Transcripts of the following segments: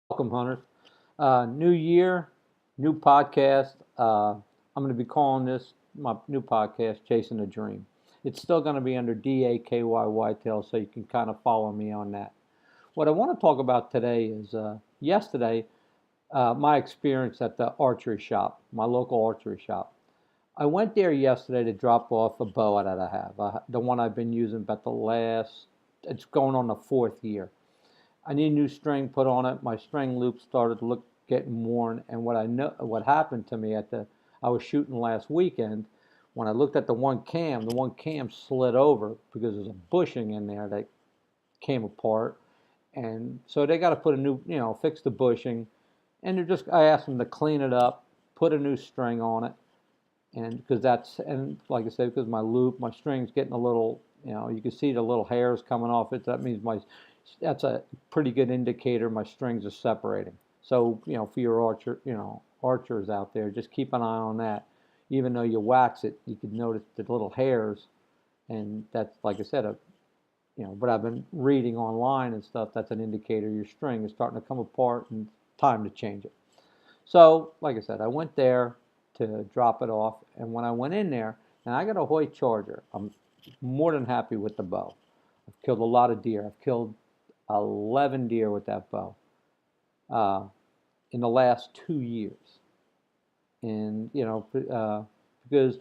Welcome, hunters. New year, new podcast. I'm going to be calling this my new podcast, Chasing a Dream. It's still going to be under DAKY Whitetail, so you can kind of follow me on that. What I want to talk about today is yesterday, my experience at the archery shop, my local archery shop. I went there yesterday to drop off a bow that I have, the one I've been using about it's going on the fourth year. I need a new string put on it. My string loop started to look getting worn, and what happened to me I was shooting last weekend. When I looked at the one cam slid over because there's a bushing in there that came apart, and so they got to put a new, fix the bushing, and I asked them to clean it up, put a new string on it, and like I said, because my string's getting a little, you can see the little hairs coming off it. That means that's a pretty good indicator my strings are separating. So, for your archers out there, just keep an eye on that. Even though you wax it, you can notice the little hairs, and that's, like I said, but I've been reading online and stuff, that's an indicator your string is starting to come apart and time to change it. So, like I said, I went there to drop it off, and when I went in there, and I got a Hoyt Charger, I'm more than happy with the bow. I've killed a lot of deer. I've killed 11 deer with that bow uh, in the last 2 years. And, because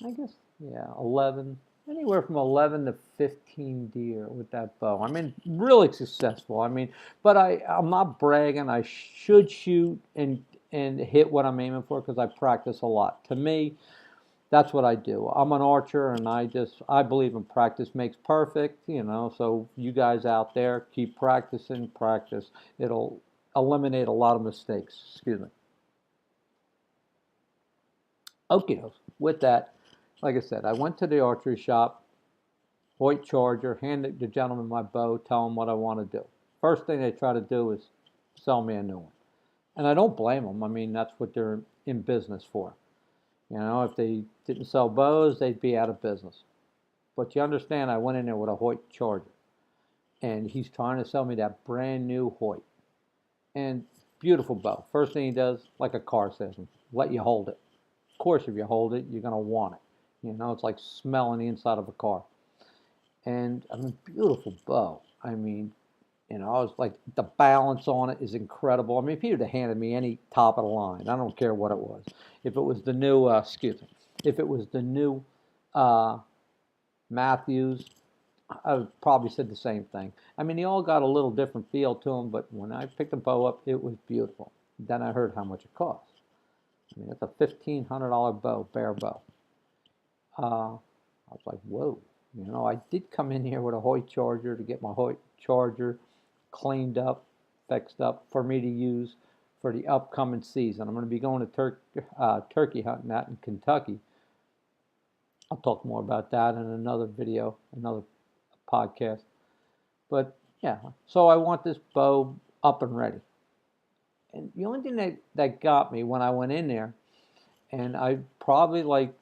I guess, yeah, 11, anywhere from 11 to 15 deer with that bow. I mean, really successful. I mean, but I'm not bragging. I should shoot and hit what I'm aiming for because I practice a lot. To me, that's what I do. I'm an archer, and I believe in practice makes perfect. So you guys out there, keep practicing, practice. It'll eliminate a lot of mistakes. Excuse me. Okay, with that, like I said, I went to the archery shop, Hoyt Charger, handed the gentleman my bow, tell him what I want to do. First thing they try to do is sell me a new one. And I don't blame them. I mean, that's what they're in business for. If they didn't sell bows, they'd be out of business. But you understand, I went in there with a Hoyt Charger, and he's trying to sell me that brand new Hoyt. And beautiful bow. First thing he does, like a car salesman, let you hold it. Of course, if you hold it, you're going to want it. It's like smelling the inside of a car. And I mean, beautiful bow. I mean, I was like, the balance on it is incredible. I mean, if you'd have handed me any top of the line, I don't care what it was. If it was the new, if it was the new uh, Matthews, I would probably said the same thing. I mean, they all got a little different feel to them, but when I picked the bow up, it was beautiful. Then I heard how much it cost. I mean, it's a $1,500 bow, bare bow. I was like, whoa. I did come in here with a Hoyt Charger to get my Hoyt Charger cleaned up, fixed up for me to use for the upcoming season. I'm going to be going to turkey hunting out in Kentucky. I'll talk more about that in another video, another podcast. But yeah, so I want this bow up and ready. And the only thing that got me when I went in there, and I probably like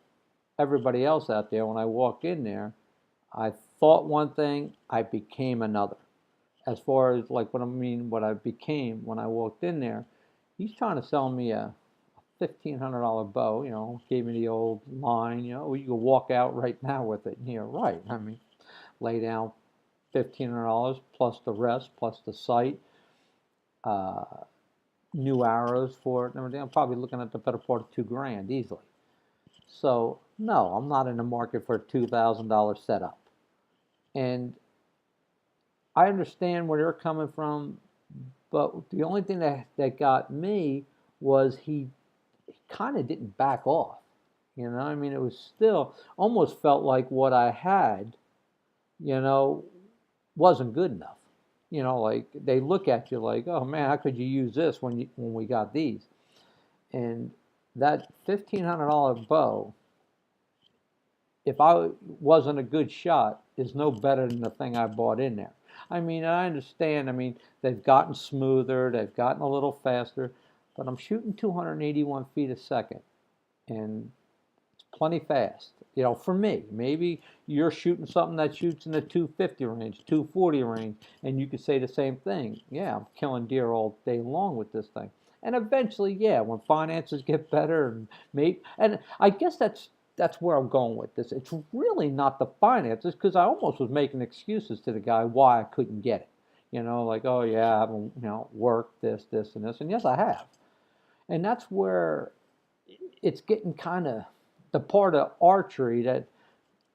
everybody else out there, when I walked in there, I thought one thing, I became another. As far as like what I became when I walked in there, he's trying to sell me a $1,500 bow, gave me the old line, you can walk out right now with it. And you're right. I mean, lay down $1,500 plus the rest, plus the sight, uh, new arrows for it and everything. I'm probably looking at the better part of $2,000 easily. So no, I'm not in the market for a $2,000 setup. And I understand where they're coming from, but the only thing that got me was he kind of didn't back off. I mean, it was still almost felt like what I had, you know, wasn't good enough. Like they look at you like, oh man, how could you use this when we got these? And that $1,500 bow, if I wasn't a good shot, is no better than the thing I bought in there. I mean, I understand. I mean, they've gotten smoother, they've gotten a little faster, but I'm shooting 281 feet a second, and it's plenty fast. For me, maybe you're shooting something that shoots in the 250 range, 240 range, and you could say the same thing. Yeah, I'm killing deer all day long with this thing. And eventually, yeah, when finances get better, and I guess that's where I'm going with this. It's really not the finances, because I almost was making excuses to the guy why I couldn't get it. Like, oh yeah, I haven't, worked this and this, and yes, I have. And that's where it's getting kind of the part of archery that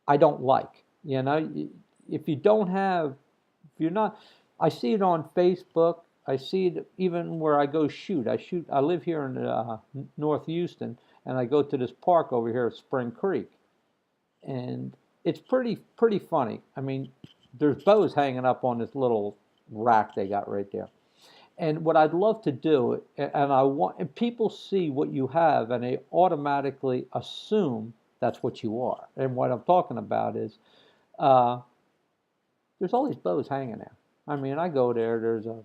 I don't like. If you don't have, if you're not, I see it on Facebook. I see it even where I go shoot. I live here in North Houston, and I go to this park over here at Spring Creek, and it's pretty funny. I mean, there's bows hanging up on this little rack they got right there. And what I'd love to do, and people see what you have, and they automatically assume that's what you are. And what I'm talking about is, uh, there's all these bows hanging there. I mean, I go there. There's a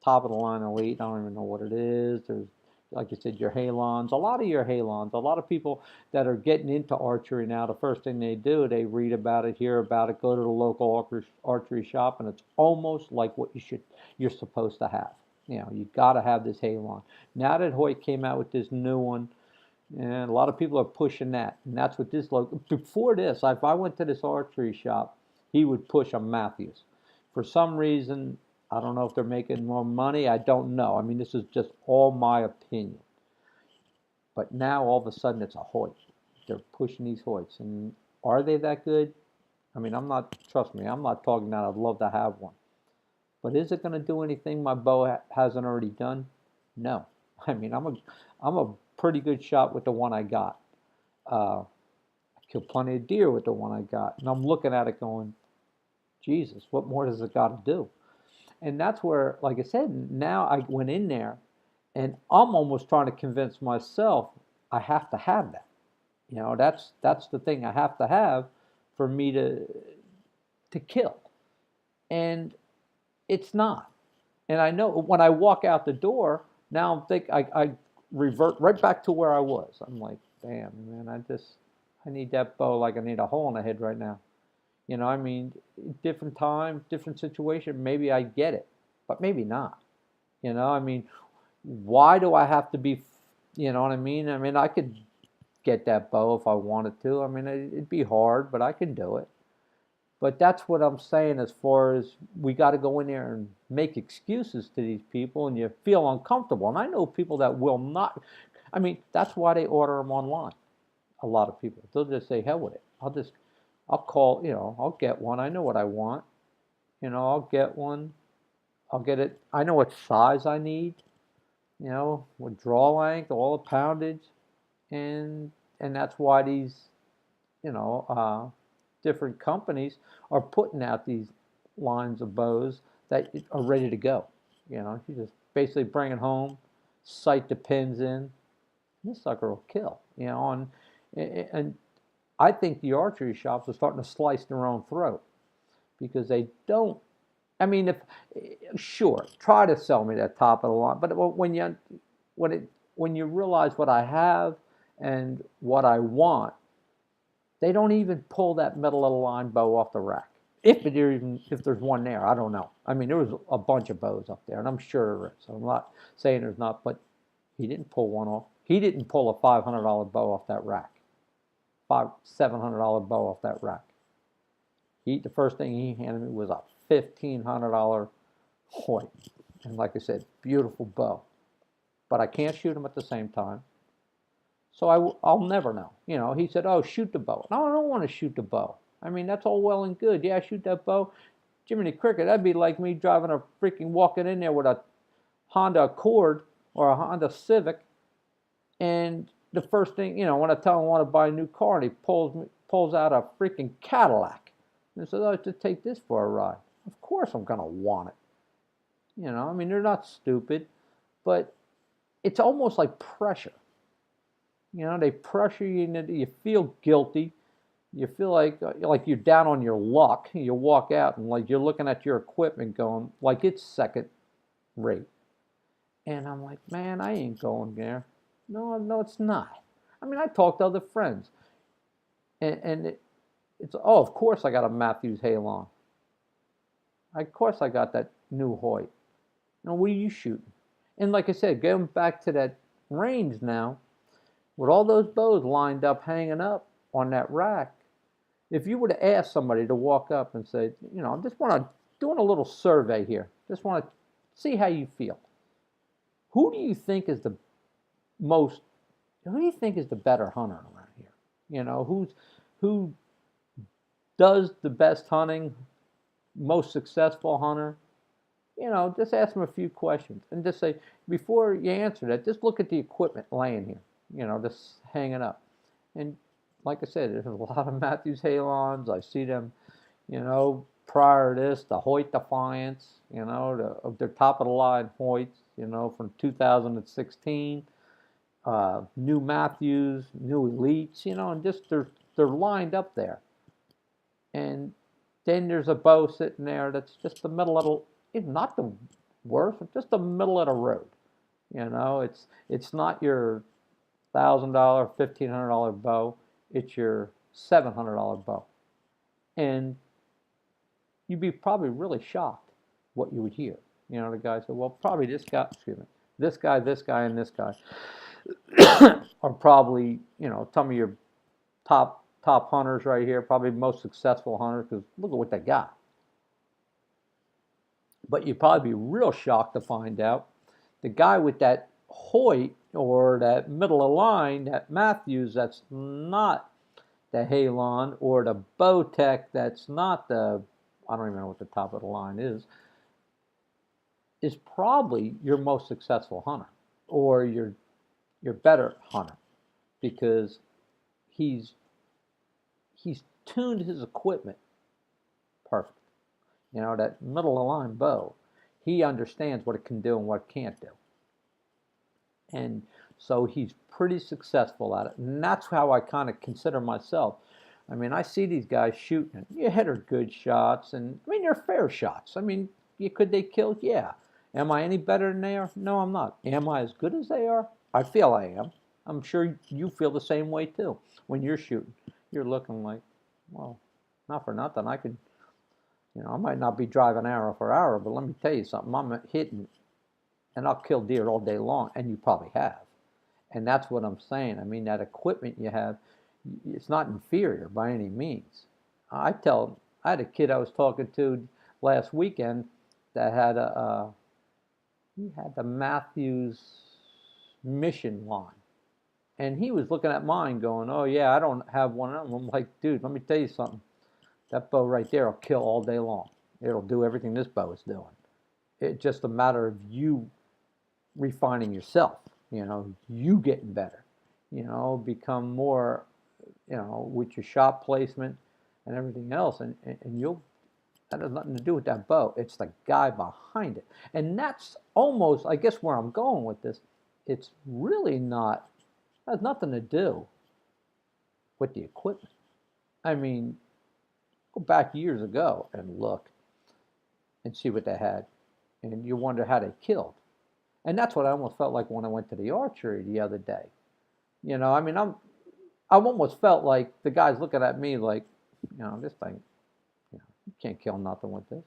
top of the line elite. I don't even know what it is. There's, like you said, your halons. A lot of your halons. A lot of people that are getting into archery now, the first thing they do, they read about it, hear about it, go to the local archery shop, and it's almost like what you're supposed to have. You got to have this halon. Now that Hoyt came out with this new one, and a lot of people are pushing that, and that's what this logo. Before this, if I went to this archery shop, he would push a Matthews. For some reason, I don't know if they're making more money. I don't know. I mean, this is just all my opinion. But now all of a sudden it's a Hoyt. They're pushing these Hoyts, and are they that good? I mean, trust me, I'm not talking that I'd love to have one. But is it going to do anything my bow hasn't already done? No. I mean, I'm a pretty good shot with the one I got. I killed plenty of deer with the one I got, and I'm looking at it going, Jesus, what more does it got to do? And that's where, like I said, now I went in there, and I'm almost trying to convince myself I have to have that. That's the thing I have to have for me to kill. And it's not. And I know when I walk out the door, now I revert right back to where I was. I'm like, damn, man, I need that bow like I need a hole in the head right now. I mean, different time, different situation, maybe I get it, but maybe not. I mean, why do I have to be, you know what I mean? I mean, I could get that bow if I wanted to. I mean, it'd be hard, but I can do it. But that's what I'm saying, as far as we got to go in there and make excuses to these people, and you feel uncomfortable. And I know people that will not. I mean, that's why they order them online. A lot of people, they'll just say, hell with it. I'll call, I'll get one. I know what I want. I'll get one. I'll get it. I know what size I need, with draw length, all the poundage. And that's why these, different companies are putting out these lines of bows that are ready to go. You just basically bring it home, sight the pins in, and this sucker will kill. And I think the archery shops are starting to slice their own throat, because they don't. I mean, sure, try to sell me that top of the line, but when you realize what I have and what I want, they don't even pull that middle of the line bow off the rack. If there's one there, I don't know. I mean, there was a bunch of bows up there, and I'm sure there is. So I'm not saying there's not, but he didn't pull one off. He didn't pull a $500 bow off that rack. $700 bow off that rack. The first thing he handed me was a $1,500 Hoyt, and like I said, beautiful bow. But I can't shoot him at the same time, so I'll never know. He said, "Oh, shoot the bow." No, I don't want to shoot the bow. I mean, that's all well and good. Yeah, shoot that bow. Jiminy Cricket, that'd be like me walking in there with a Honda Accord or a Honda Civic, and the first thing, when I tell him I want to buy a new car, and he pulls out a freaking Cadillac and says, "Oh, to take this for a ride." Of course I'm going to want it. I mean, they're not stupid, but it's almost like pressure. They pressure you, and you feel guilty. You feel like you're down on your luck. You walk out, and like you're looking at your equipment going like it's second rate. And I'm like, man, I ain't going there. No, it's not. I mean, I talked to other friends. And it's, oh, of course I got a Matthews Halon. Of course I got that new Hoyt. Now, what are you shooting? And like I said, going back to that range now, with all those bows lined up, hanging up on that rack, if you were to ask somebody to walk up and say, I just want to doing a little survey here, just want to see how you feel. Who do you think is the most? Who do you think is the better hunter around here? Who does the best hunting, most successful hunter? Just ask them a few questions and just say, before you answer that, just look at the equipment laying here, just hanging up. And like I said, there's a lot of Matthews Halons. I see them, prior to this, the Hoyt Defiance, their top of the line Hoyts, from 2016, new Matthews, new Elites, and just they're lined up there. And then there's a bow sitting there that's just the middle of the, not the worst, but just the middle of the road. It's not your $1,000, $1,500 bow. It's your $700 bow. And you'd be probably really shocked what you would hear. The guy said, well, probably this guy, this guy, and this guy are probably, some of your top hunters right here, probably most successful hunters, because look at what they got. But you'd probably be real shocked to find out the guy with that Hoyt or that middle of line, that Matthews, that's not the Halon, or the Bowtech, that's not the, I don't even know what the top of the line is probably your most successful hunter, or your better hunter, because he's tuned his equipment perfect. That middle of the line bow, he understands what it can do and what it can't do. And so he's pretty successful at it. And that's how I kind of consider myself. I mean, I see these guys shooting. You hit are good shots, and I mean, they're fair shots. I mean, could they kill? Yeah. Am I any better than they are? No, I'm not. Am I as good as they are? I feel I am. I'm sure you feel the same way too. When you're shooting, you're looking like, well, not for nothing. I could, I might not be driving arrow for arrow, but let me tell you something. I'm hitting, and I'll kill deer all day long, and you probably have. And that's what I'm saying. I mean, that equipment you have, it's not inferior by any means. I had a kid I was talking to last weekend that had he had the Matthews Mission line. And he was looking at mine going, oh yeah, I don't have one of them. I'm like, dude, let me tell you something. That bow right there will kill all day long. It'll do everything this bow is doing. It's just a matter of you refining yourself, you getting better, become more, with your shot placement and everything else. And you'll, that has nothing to do with that bow. It's the guy behind it. And that's almost, I guess, where I'm going with this. It's really not, has nothing to do with the equipment. I mean, go back years ago and look and see what they had. And you wonder how they killed. And that's what I almost felt like when I went to the archery the other day. I mean, I almost felt like the guy's looking at me like, this thing, you can't kill nothing with this.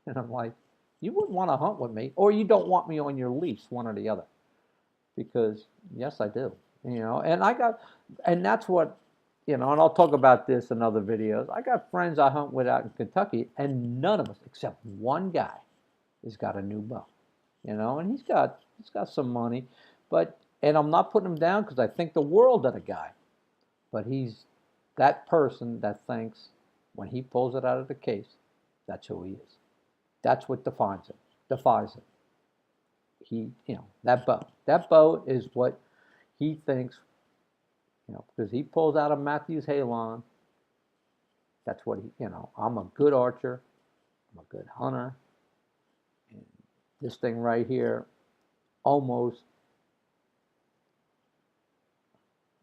And I'm like, you wouldn't want to hunt with me, or you don't want me on your lease, one or the other. Because, yes, I do. And that's what, and I'll talk about this in other videos. I got friends I hunt with out in Kentucky, and none of us, except one guy, has got a new bow. And he's got some money, and I'm not putting him down because I think the world of the guy. But he's that person that thinks when he pulls it out of the case, that's who he is. That's what defies him. He, that bow is what he thinks, because he pulls out a Matthews Halon. That's what I'm a good archer. I'm a good hunter. And this thing right here almost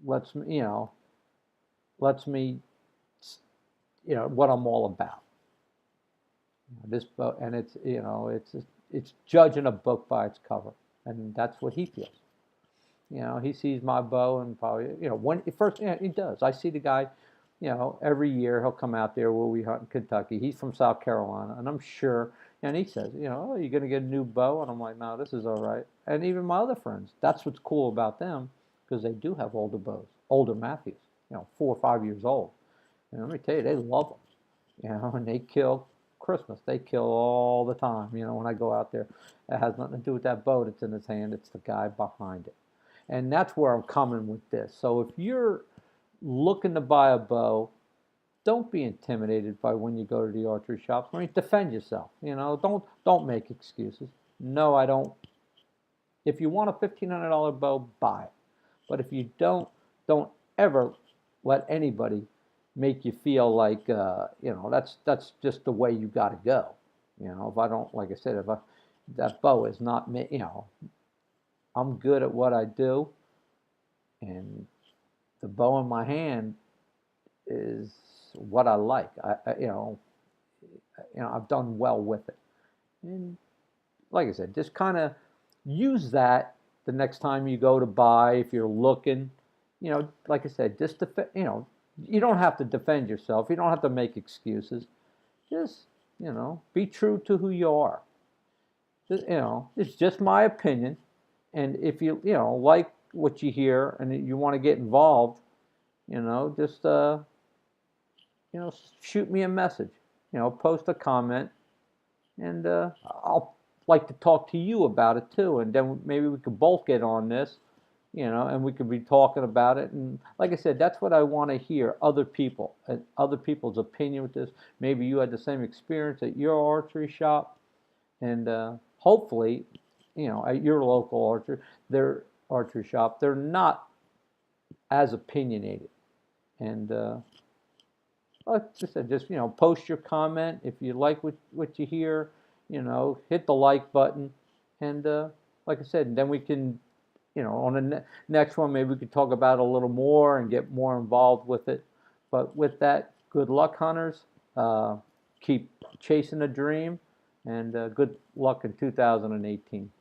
lets me what I'm all about. This book, and it's judging a book by its cover, and that's what he feels. He sees my bow, and probably when first he does. I see the guy every year he'll come out there where we hunt in Kentucky. He's from South Carolina, and I'm sure, and he says, oh, you're going to get a new bow? And I'm like, no, this is all right. And even my other friends, that's what's cool about them, because they do have older bows, older Matthews, 4 or 5 years old. And let me tell you, they love them, and they kill Christmas. They kill all the time, when I go out there. It has nothing to do with that bow that's in his hand. It's the guy behind it. And that's where I'm coming with this. So if you're looking to buy a bow, don't be intimidated by when you go to the archery shops. I mean, defend yourself. Don't make excuses. No, I don't. If you want a $1,500 bow, buy it. But if you don't ever let anybody make you feel like that's just the way you got to go. If I don't, like I said, that bow is not me. I'm good at what I do, and the bow in my hand is what I like. I've done well with it, and like I said, just kind of use that the next time you go to buy. If you're looking, like I said, just you don't have to defend yourself. You don't have to make excuses. Just be true to who you are. It's just my opinion. And if you like what you hear and you want to get involved, just shoot me a message. Post a comment, and I'll like to talk to you about it too. And then maybe we could both get on this, and we could be talking about it. And like I said, that's what I want to hear, other people and other people's opinion with this. Maybe you had the same experience at your archery shop, and hopefully, at your local their archery shop, they're not as opinionated. And like I said, just post your comment if you like what you hear. Hit the like button, and like I said, then we can, on the next one, maybe we could talk about it a little more and get more involved with it. But with that, good luck, hunters. Keep chasing a dream, and good luck in 2018.